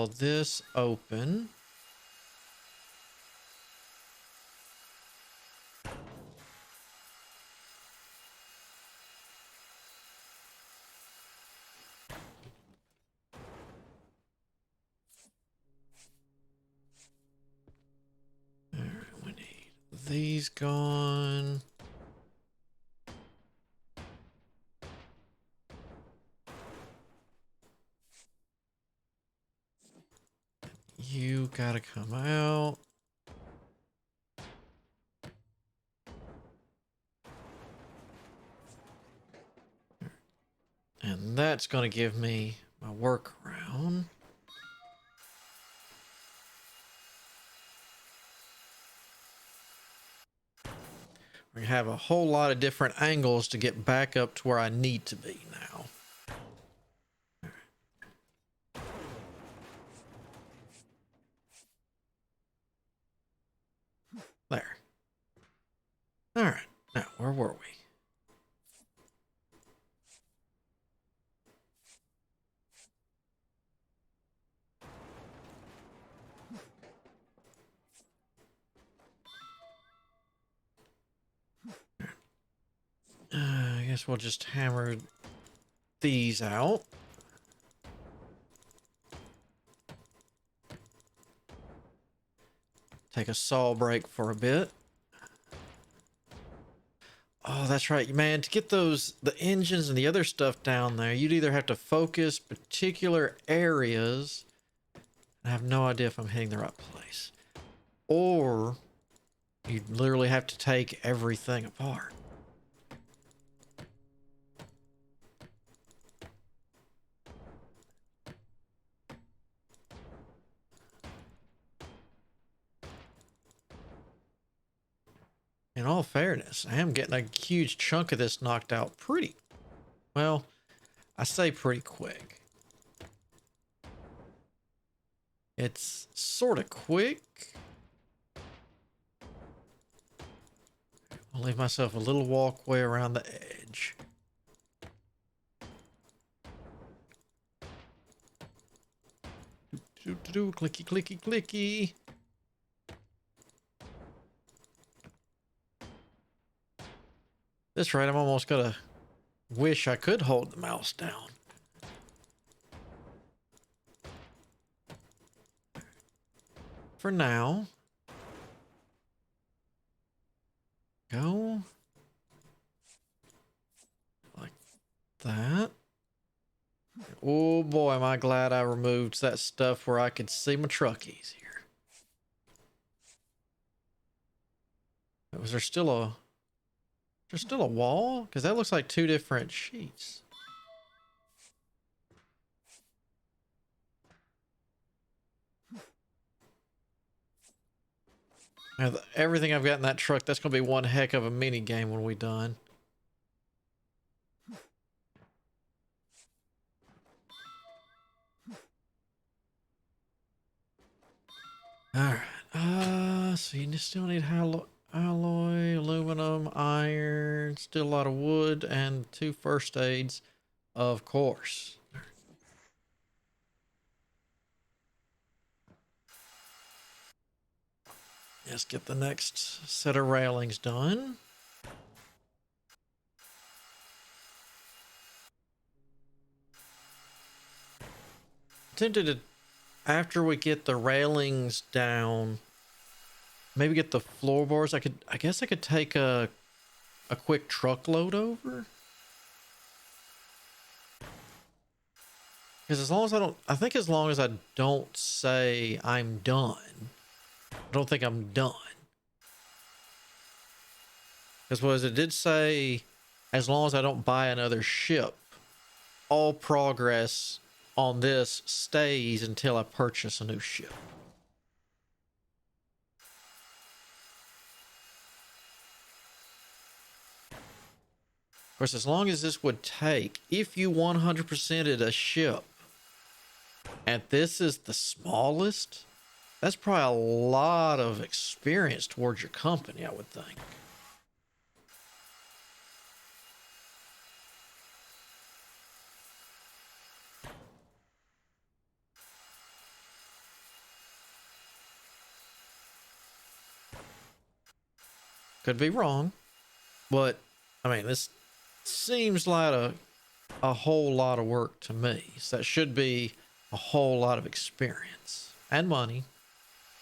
all this open. Alright, we need these gone. You gotta come out. And that's gonna give me my workaround. We have a whole lot of different angles to get back up to where I need to be now. There. All right. Now, where were we? I guess we'll just hammer these out. Take a saw break for a bit. Oh, that's right, man. To get those, the engines and the other stuff down there, you'd either have to focus particular areas. I have no idea if I'm hitting the right place. Or you'd literally have to take everything apart. In all fairness, I am getting a huge chunk of this knocked out pretty, well, I say pretty quick. It's sort of quick. I'll leave myself a little walkway around the edge. Clicky, clicky, clicky. This rate, I'm almost gonna wish I could hold the mouse down. For now. Go. Like that. Oh boy, am I glad I removed that stuff where I could see my truck easier. Was there still a... There's still a wall? Because that looks like two different sheets. Now, everything I've got in that truck, that's going to be one heck of a mini game when we're done. Alright. So you still need alloy, aluminum, iron, still a lot of wood, and 2 first aids, of course. Let's get the next set of railings done. Tempted to, after we get the railings down, maybe get the floorboards. I guess I could take a quick truckload over. Because as long as I think as long as I don't say I'm done, I don't think I'm done. Because it did say, as long as I don't buy another ship, all progress on this stays until I purchase a new ship. Of course, as long as this would take, if you 100%ed a ship, and this is the smallest, that's probably a lot of experience towards your company, I would think. Could be wrong, but I mean, this seems like a whole lot of work to me. So that should be a whole lot of experience and money.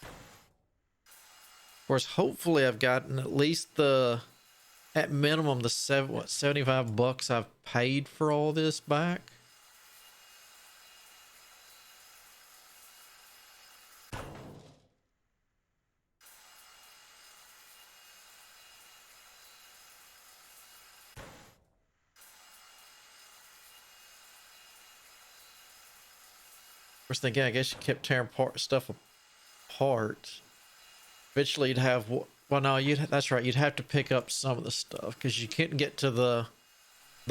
Of course, hopefully I've gotten at least at minimum, the 75 bucks I've paid for all this back. First thing, I guess you kept tearing stuff apart. Eventually, you'd have, well, no, that's right. You'd have to pick up some of the stuff because you couldn't get to the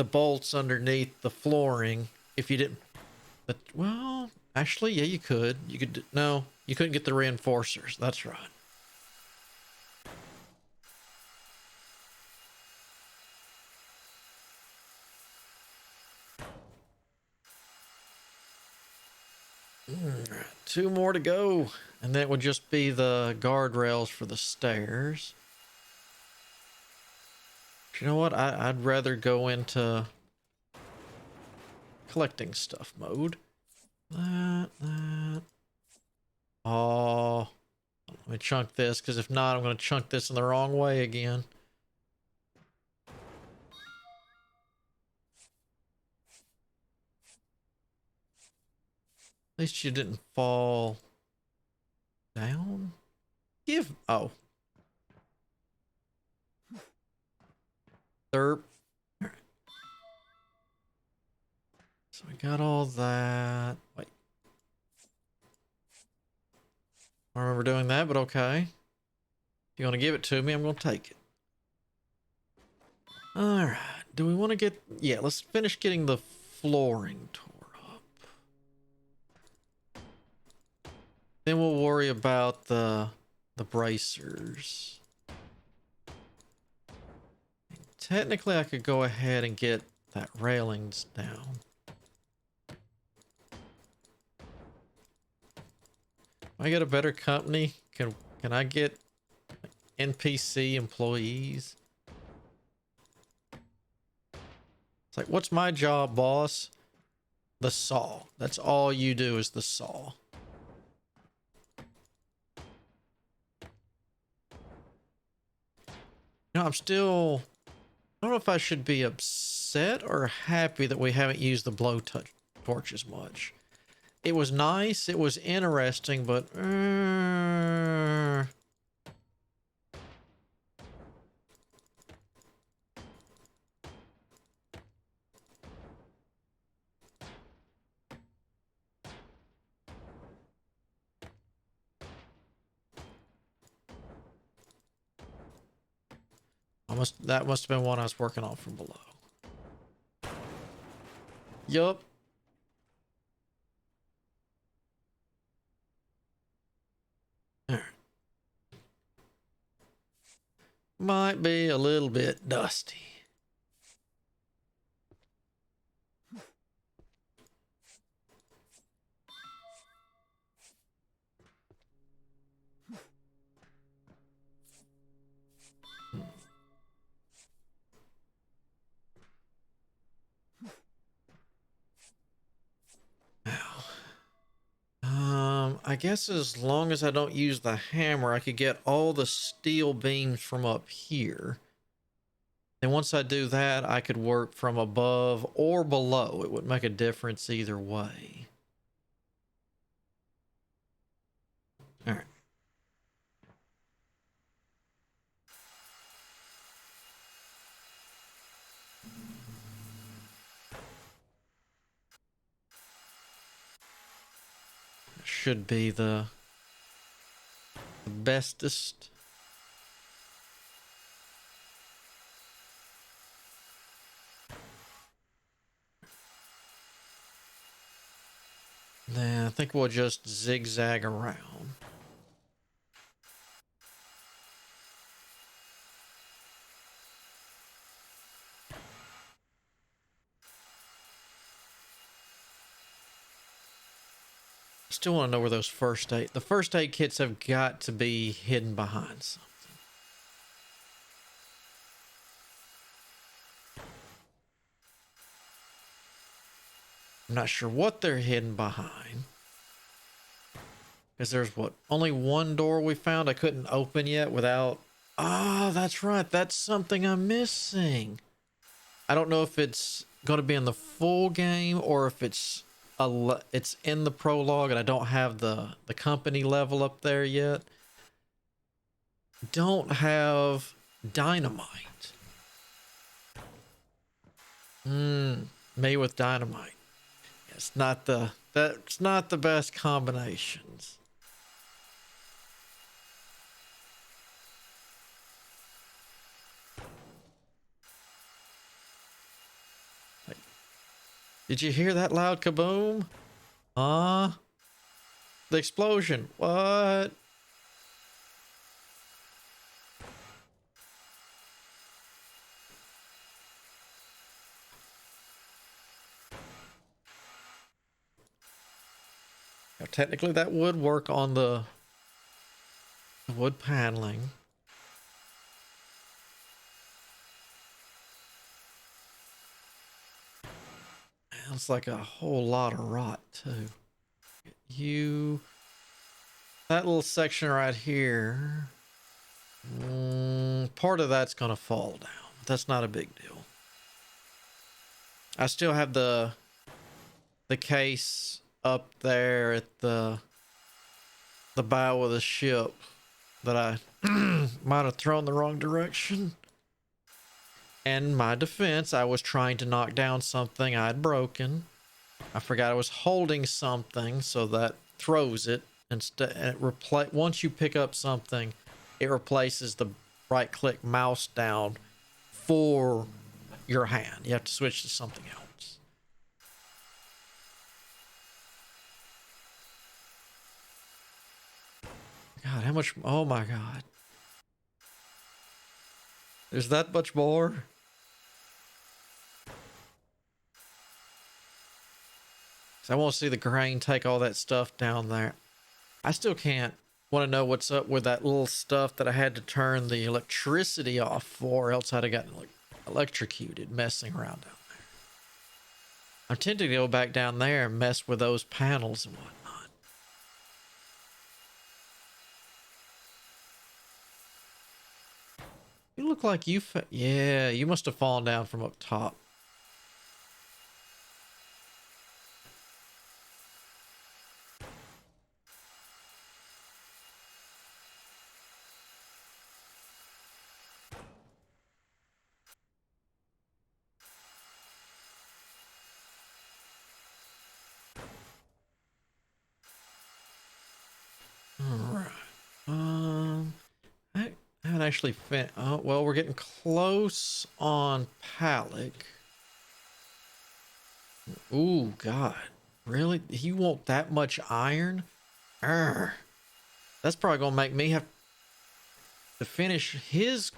bolts underneath the flooring if you didn't. Well, actually, yeah, you could. You could. No, you couldn't get the reinforcers. That's right. Alright, 2 more to go, and that would just be the guardrails for the stairs. But you know what? I'd rather go into collecting stuff mode. That. Oh, let me chunk this, because if not, I'm going to chunk this in the wrong way again. At least you didn't fall down. Oh. Derp. Right. So we got all that. Wait. I don't remember doing that, but okay. If you want to give it to me, I'm going to take it. Alright. Do we want to get... Yeah, let's finish getting the flooring tore up. Then we'll worry about the bracers. Technically, I could go ahead and get that railings down. I get a better company. Can I get NPC employees? It's like, what's my job, boss? The saw. That's all you do is the saw. You know, I don't know if I should be upset or happy that we haven't used the blow torch as much. It was nice, it was interesting, but that must have been one I was working on from below. Yup. Might be a little bit dusty. I guess as long as I don't use the hammer, I could get all the steel beams from up here. And once I do that, I could work from above or below. It wouldn't make a difference either way. All right. Should be the bestest. Then I think we'll just zigzag around. Still want to know where those the first aid kits have got to be hidden behind something. I'm not sure what they're hidden behind. Because there's what? Only one door we found I couldn't open yet without... Ah, that's right. That's something I'm missing. I don't know if it's going to be in the full game or if it's it's in the prologue and I don't have the company level up there yet. Don't have dynamite. Me with dynamite. It's not that's not the best combinations. Did you hear that loud kaboom? The explosion. What? Now, technically that would work on the wood paneling. Sounds like a whole lot of rot too. That little section right here, part of that's gonna fall down. That's not a big deal. I still have the case up there at the bow of the ship that I might have thrown the wrong direction. In my defense, I was trying to knock down something I'd broken. I forgot I was holding something, so that throws it. Instead, and once you pick up something, it replaces the right-click mouse down for your hand. You have to switch to something else. God, how much? Oh my God. There's that much more? I want to see the grain take all that stuff down there. I still can't want to know what's up with that little stuff that I had to turn the electricity off for, else I'd have gotten electrocuted messing around down there. I'm tempted to go back down there and mess with those panels and whatnot. You look like yeah, you must have fallen down from up top. I haven't actually finished. Oh, well, we're getting close on Palic. Ooh, God. Really? You want that much iron? Urgh. That's probably going to make me have to finish his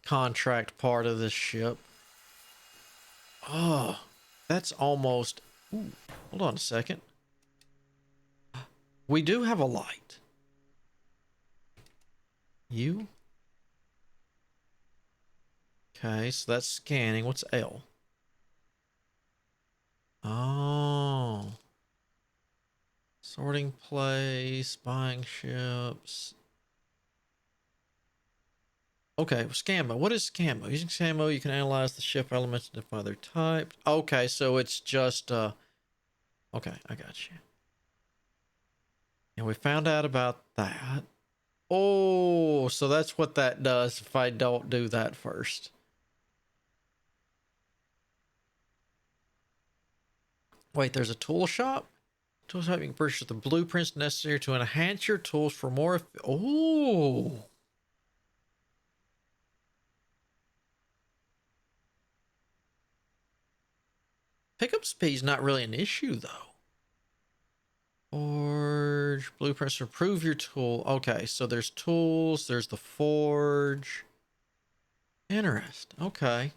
contract part of this ship. Oh, that's almost... Ooh, hold on a second. We do have a light. You? Okay, so that's scanning. What's L? Oh. Sorting place, buying ships. Okay, scammo. What is scammo? Using scammo, you can analyze the ship elements and define their type. Okay, so it's just, okay, I got you. And we found out about that. Oh, so that's what that does if I don't do that first. Wait, there's a tool shop? Tool shop, you can purchase the blueprints necessary to enhance your tools for more... Oh! Pickup speed's not really an issue, though. Forge, blueprints to improve your tool. Okay, so there's tools, there's the forge. Interesting. Okay.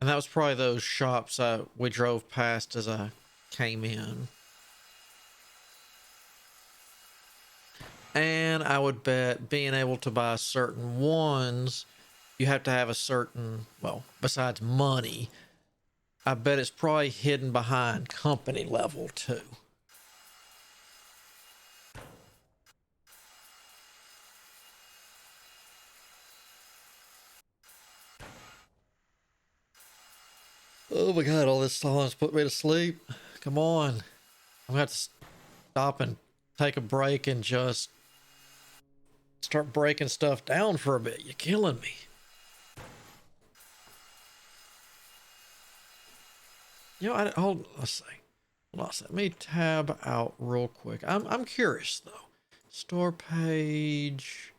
And that was probably those shops we drove past as I came in. and I would bet being able to buy certain ones, you have to have a certain, well, besides money, I bet it's probably hidden behind company level too. Oh my God, all this song's put me to sleep. Come on. I'm gonna have to stop and take a break and just start breaking stuff down for a bit. You're killing me. You know, let's see. Let me tab out real quick. I'm curious though. Store page.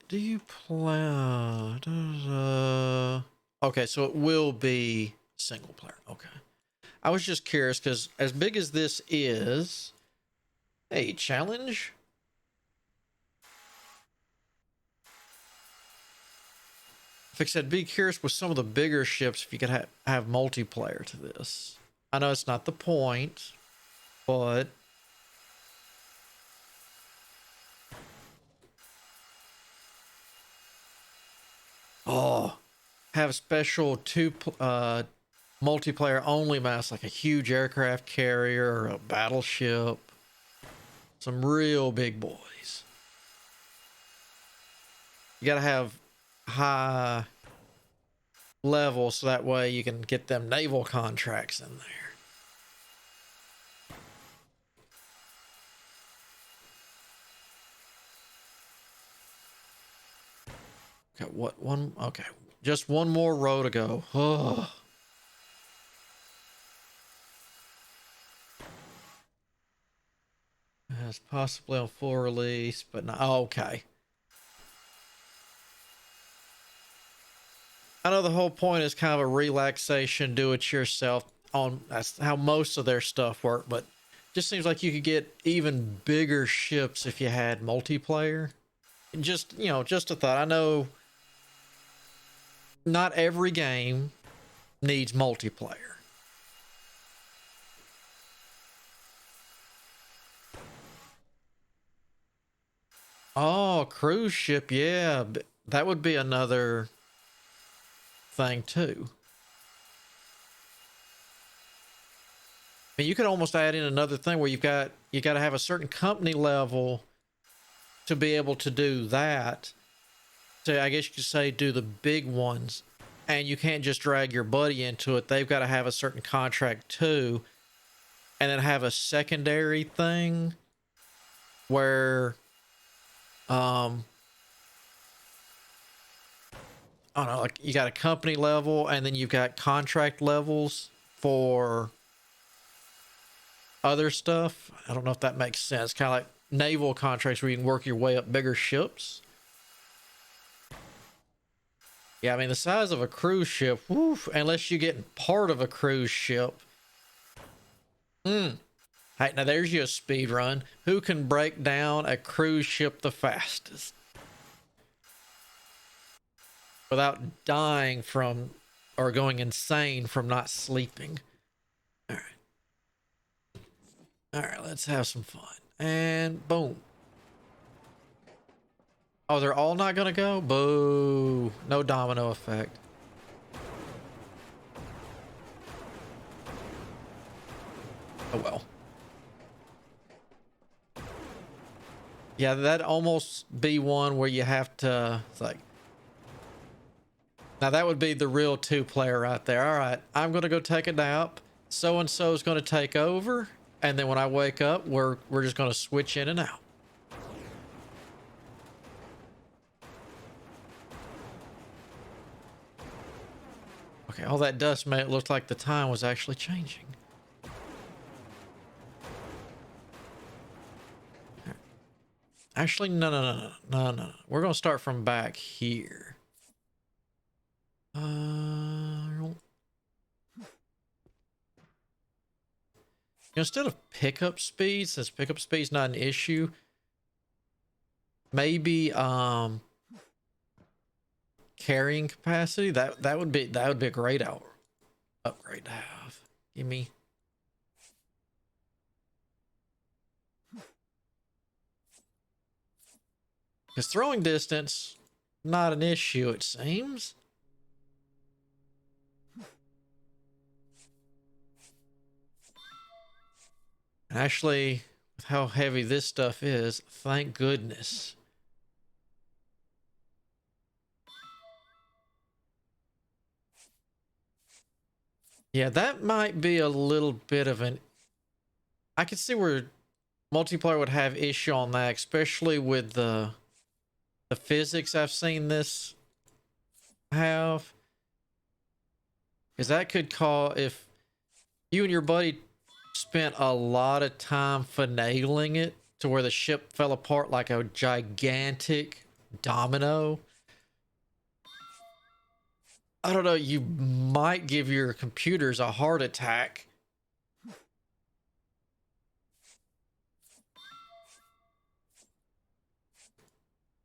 Do you plan? Okay, so it will be single player. Okay. I was just curious because as big as this is, hey, challenge. Like I said, be curious with some of the bigger ships if you could have multiplayer to this. I know it's not the point, but oh, have special multiplayer only maps like a huge aircraft carrier or a battleship. Some real big boys. You gotta have high level so that way you can get them naval contracts in there. Okay, what one? Okay, just one more row to go. Oh. It's possibly on full release, but not. Oh, okay. I know the whole point is kind of a relaxation, do it yourself. That's how most of their stuff work, but just seems like you could get even bigger ships if you had multiplayer. And just, you know, just a thought. I know not every game needs multiplayer. Oh, cruise ship, yeah. That would be another thing too. I mean, you could almost add in another thing where you got to have a certain company level to be able to do that. So I guess you could say do the big ones, and you can't just drag your buddy into it. They've got to have a certain contract too, and then have a secondary thing where, I don't know, like you got a company level, and then you've got contract levels for other stuff. I don't know if that makes sense. Kind of like naval contracts where you can work your way up bigger ships. Yeah, I mean, the size of a cruise ship, woof, unless you get part of a cruise ship. Hey, now there's you a speed run. Who can break down a cruise ship the fastest? Without dying from, or going insane from not sleeping. All right. All right, let's have some fun. And boom. Oh, they're all not gonna go? Boo. No domino effect. Oh well. Yeah, that'd almost be one where you have to, it's like, now that would be the real two-player right there. All right, I'm gonna go take a nap. So-and-so is gonna take over. And then when I wake up, we're just gonna switch in and out. Okay, all that dust made it look like the time was actually changing. Actually, no. We're gonna start from back here. Instead of pickup speed, since pickup speed's not an issue, maybe carrying capacity. That would be a great upgrade to have. Give me. Because throwing distance, not an issue, it seems. Actually, with how heavy this stuff is, thank goodness. Yeah, that might be a little bit of an... I could see where multiplayer would have issue on that, especially with the physics I've seen this have. Because that could cause... If you and your buddy spent a lot of time finagling it to where the ship fell apart like a gigantic domino, I don't know, you might give your computers a heart attack.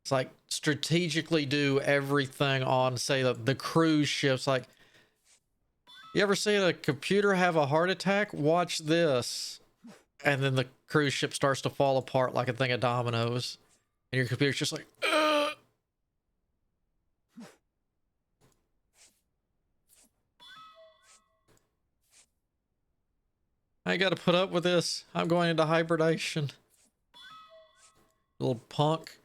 It's like strategically do everything on, say, the cruise ships. Like, you ever seen a computer have a heart attack? Watch this. And then the cruise ship starts to fall apart like a thing of dominoes. And your computer's just like, ugh. I gotta put up with this. I'm going into hibernation. Little punk.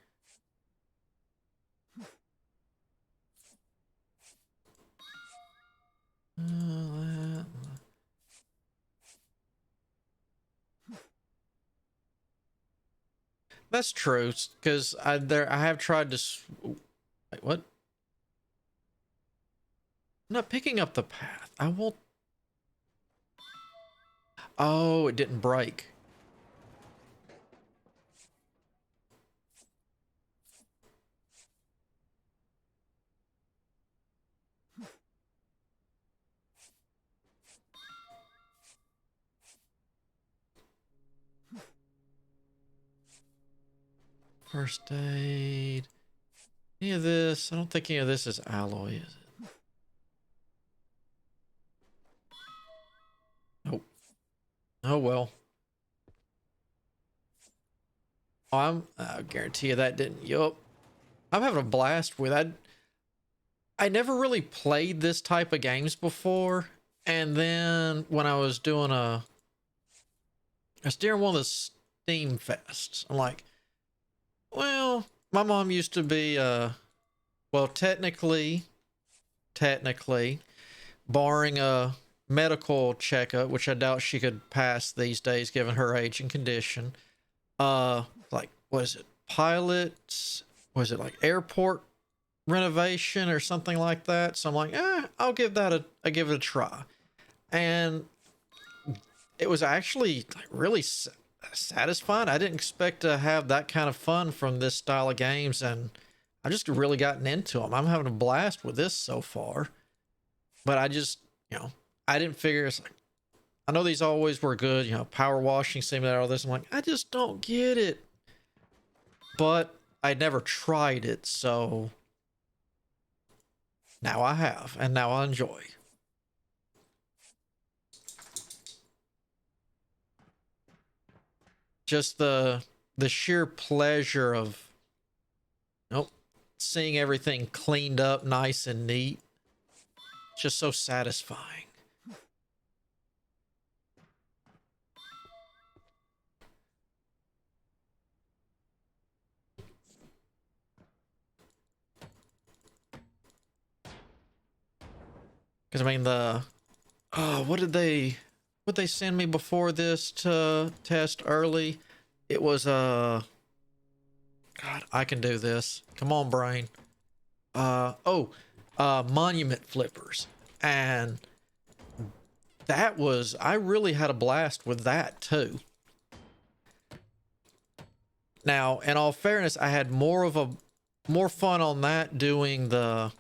That's true, because I have tried to... Wait, what? I'm not picking up the path. I won't... Oh, it didn't break. First aid. Any of this? I don't think any of this is alloy, is it? Nope. Oh well. Oh, I guarantee you that didn't. Yup. I'm having a blast with it. I never really played this type of games before. And then when I was doing I was during one of the Steam Fests. I'm like, well, my mom used to be, well, technically, barring a medical checkup, which I doubt she could pass these days given her age and condition. Like, what is it? Pilots? Was it like airport renovation or something like that? So I'm like, I'll give that I give it a try. And it was actually like really satisfying. I didn't expect to have that kind of fun from this style of games, and I just really gotten into them. I'm having a blast with this so far. But I just, I didn't figure it's like, I know these always were good, power washing simulator, all this. I'm like, I just don't get it. But I never tried it, so now I have, and now I enjoy. Just the sheer pleasure of seeing everything cleaned up nice and neat. Just so satisfying. Because I mean what did they send me before this to test early? It was God, I can do this. Come on, brain. Monument flippers. And I really had a blast with that too. Now, in all fairness, I had more fun on that doing the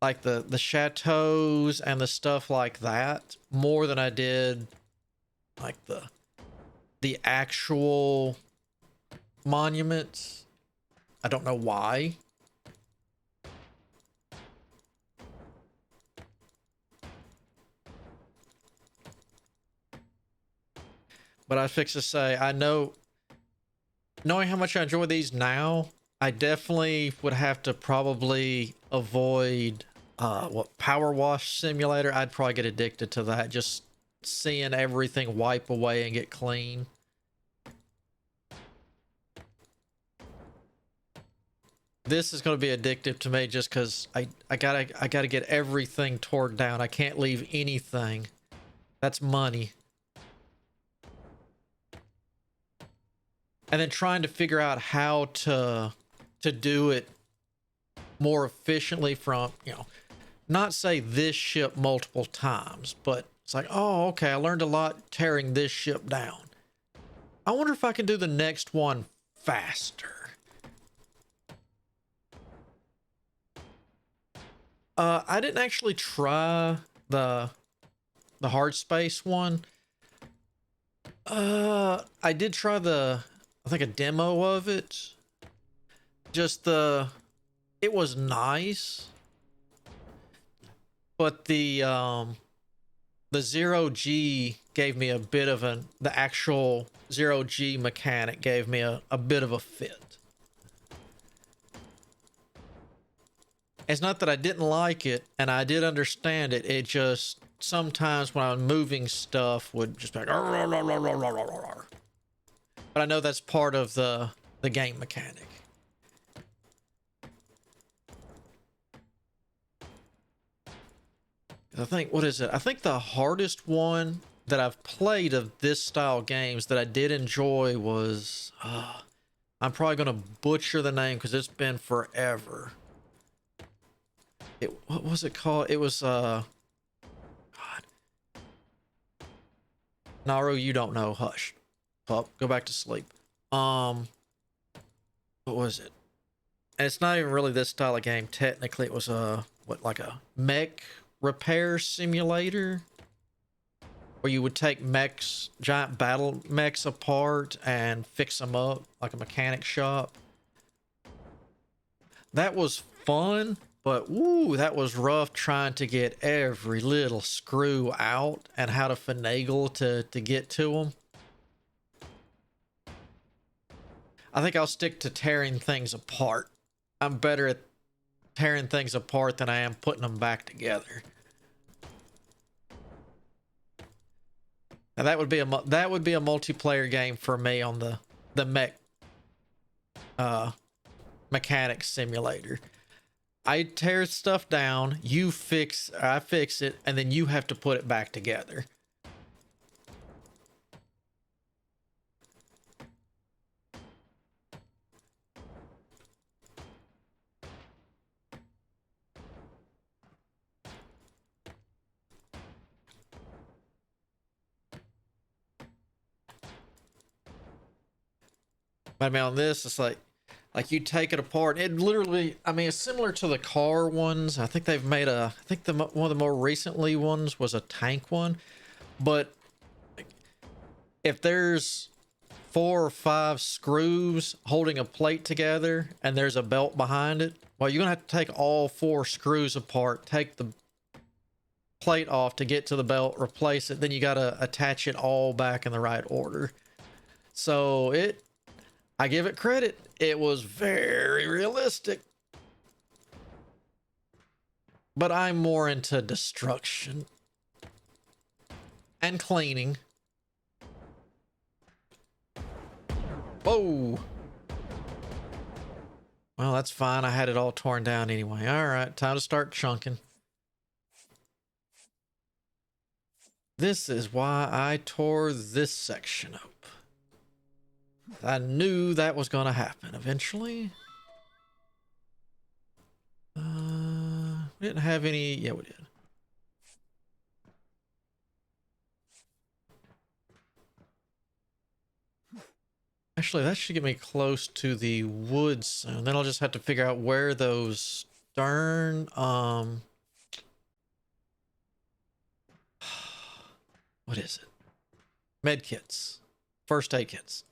like the chateaus and the stuff like that more than I did like the actual monuments. I don't know why. But I was fixed to say, I know knowing how much I enjoy these now, I definitely would have to probably avoid what Power Wash Simulator. I'd probably get addicted to that, just seeing everything wipe away and get clean. This is going to be addictive to me just because I gotta get everything torn down. I can't leave anything. That's money. And then trying to figure out how to do it more efficiently from, you know, not say this ship multiple times, but it's like, oh, okay, I learned a lot tearing this ship down. I wonder if I can do the next one faster. I didn't actually try the hard space one. I did try I think a demo of it. Just it was nice, but the 0G gave me a bit of the actual 0G mechanic gave me a bit of a fit. It's not that I didn't like it, and I did understand it. It just sometimes when I'm moving stuff would just be like, but I know that's part of the game mechanic. I think, what is it? I think the hardest one that I've played of this style games that I did enjoy was, I'm probably going to butcher the name because it's been forever. What was it called? It was, God. Naru, you don't know. Hush. Pup, go back to sleep. What was it? And it's not even really this style of game. Technically, it was like a mech repair simulator where you would take mechs, giant battle mechs apart and fix them up like a mechanic shop. That was fun, but woo, that was rough trying to get every little screw out and how to finagle to get to them. I think I'll stick to tearing things apart. I'm better at tearing things apart than I am putting them back together. Now that would be a multiplayer game for me on the mech mechanics simulator. I tear stuff down, I fix it, and then you have to put it back together. But I mean, on this, it's like you take it apart. It literally, I mean, it's similar to the car ones. I think they've made I think one of the more recently ones was a tank one. But if there's 4 or 5 screws holding a plate together and there's a belt behind it, well, you're gonna have to take all 4 screws apart, take the plate off to get to the belt, replace it, then you gotta attach it all back in the right order. So I give it credit. It was very realistic. But I'm more into destruction and cleaning. Whoa. Well, that's fine. I had it all torn down anyway. All right, time to start chunking. This is why I tore this section up. I knew that was going to happen eventually. We didn't have any. Yeah, we did. Actually, that should get me close to the woods soon. Then I'll just have to figure out where those stern, what is it? Med kits. First aid kits.